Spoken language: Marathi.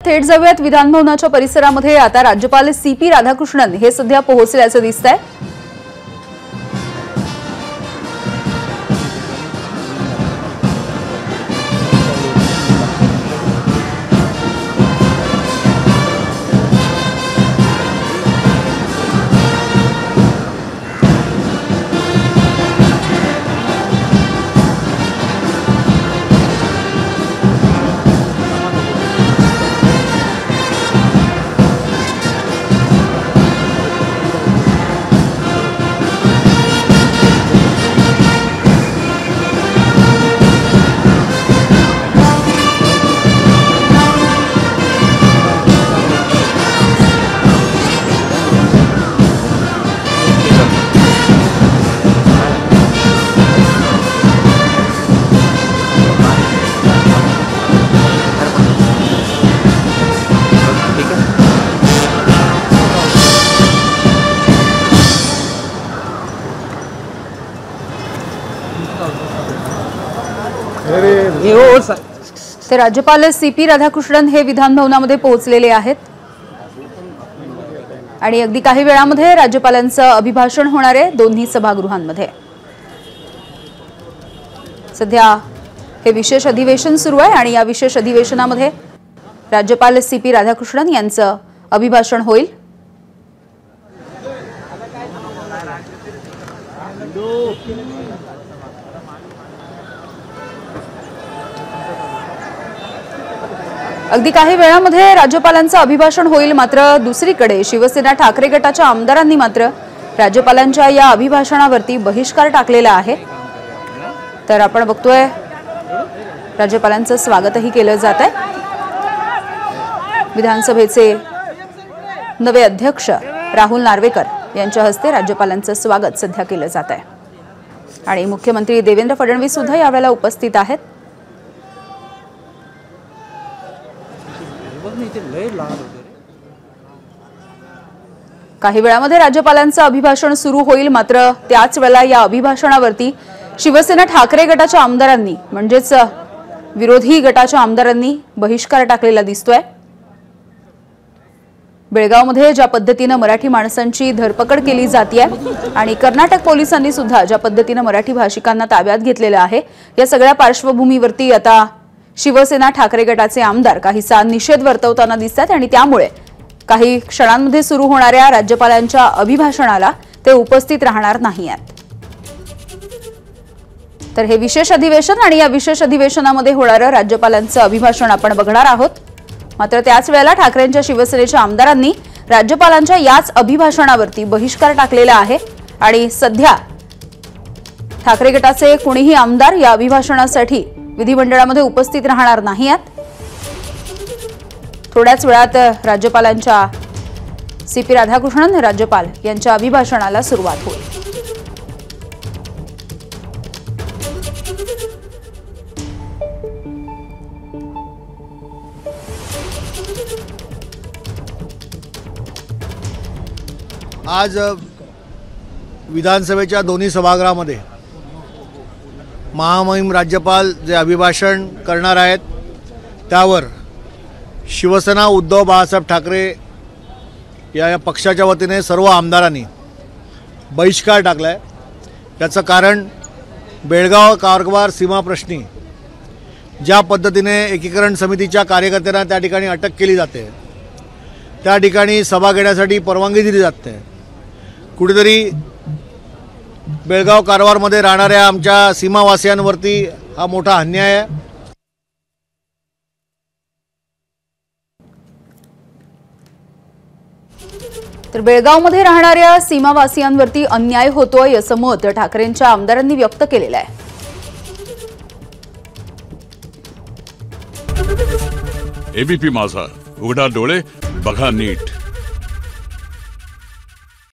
थेट जाऊयात विधान भवनाच्या परिसरामध्ये। आता राज्यपाल CP राधाकृष्णन हे सध्या पोहोचल्याचं दिसतंय। ते राज्यपाल CP राधाकृष्णन हे विधान भवनामध्ये पोहोचलेले आहेत आणि अगदी काही वेळामध्ये राज्यपालांचं अभिभाषण होणार आहे दोन्ही सभागृहांमध्ये। सध्या हे विशेष अधिवेशन सुरू आहे आणि या विशेष अधिवेशनामध्ये राज्यपाल CP राधाकृष्णन यांचं अभिभाषण होईल। अगदी काही वेळामध्ये राज्यपालांचं अभिभाषण होईल। मात्र दुसरीकडे शिवसेना ठाकरे गटाच्या आमदारांनी मात्र राज्यपालांच्या या अभिभाषणावरती बहिष्कार टाकलेला आहे। तर आपण बघतोय राज्यपालांचं स्वागतही केलं जात आहे। विधानसभेचे नवे अध्यक्ष राहुल नार्वेकर यांच्या हस्ते राज्यपालांचं स्वागत सध्या केलं जात आहे आणि मुख्यमंत्री देवेंद्र फडणवीस सुद्धा यावेळेला उपस्थित आहेत। काही वेळामध्ये राज्यपालांचं अभिभाषण सुरू होईल। मात्र त्याच वेळेला या अभिभाषणावरती शिवसेना ठाकरे गटाच्या आमदारांनी म्हणजेच विरोधी गटाच्या आमदारांनी बहिष्कार टाकलेला दिसतोय। बेळगावमध्ये ज्या पद्धतीने मराठी माणसांची धरपकड केली जाते आणि कर्नाटक पोलिसांनी सुद्धा ज्या पद्धतीने मराठी भाषिकांना ताब्यात घेतलेलं आहे, या सगळ्या पार्श्वभूमीवरती आता शिवसेना ठाकरे गटाचे आमदार काहीसा निषेध वर्तवताना दिसतात आणि त्यामुळे काही क्षणांमध्ये सुरू होणाऱ्या राज्यपालांच्या अभिभाषणाला ते उपस्थित राहणार नाहीत। तर हे विशेष अधिवेशन आणि या विशेष अधिवेशनामध्ये होणारं राज्यपालांचं अभिभाषण आपण बघणार आहोत। मात्र त्याच वेळेला ठाकरेंच्या शिवसेनेच्या आमदारांनी राज्यपालांच्या याच अभिभाषणावरती बहिष्कार टाकलेला आहे आणि सध्या ठाकरे गटाचे कोणीही आमदार या अभिभाषणासाठी विधिमंडळामध्ये उपस्थित राहणार नाहीत। थोड्याच वेळात राज्यपालांच्या CP राधाकृष्णन राज्यपाल यांच्या अभिभाषणाला सुरुवात होईल। आज विधानसभेच्या दोन्ही सभागृहामध्ये महामहिम राज्यपाल जे अभिभाषण करणार आहेत त्यावर शिवसेना उद्धव बाळासाहेब ठाकरे या पक्षाच्या वतीने सर्व आमदारांनी बहिष्कार टाकला आहे। याचं कारण बेळगाव कारवार सीमा प्रश्नी ज्या पद्धतीने एकीकरण समितीच्या कार्यकर्त्यांना त्या ठिकाणी अटक केली जाते, त्या ठिकाणी सभा घेण्यासाठी परवानगी दिली जाते। कुठेतरी बेळगाव कारवारमध्ये राहणाऱ्या आमच्या सीमावासियांवरती हा मोठा अन्याय आहे। तर बेळगावमध्ये राहणाऱ्या सीमावासियांवरती अन्याय होतोय असं मत ठाकरेंच्या आमदारांनी व्यक्त केलेलं आहे। ABP माझा, उघडा डोळे बघा नीट।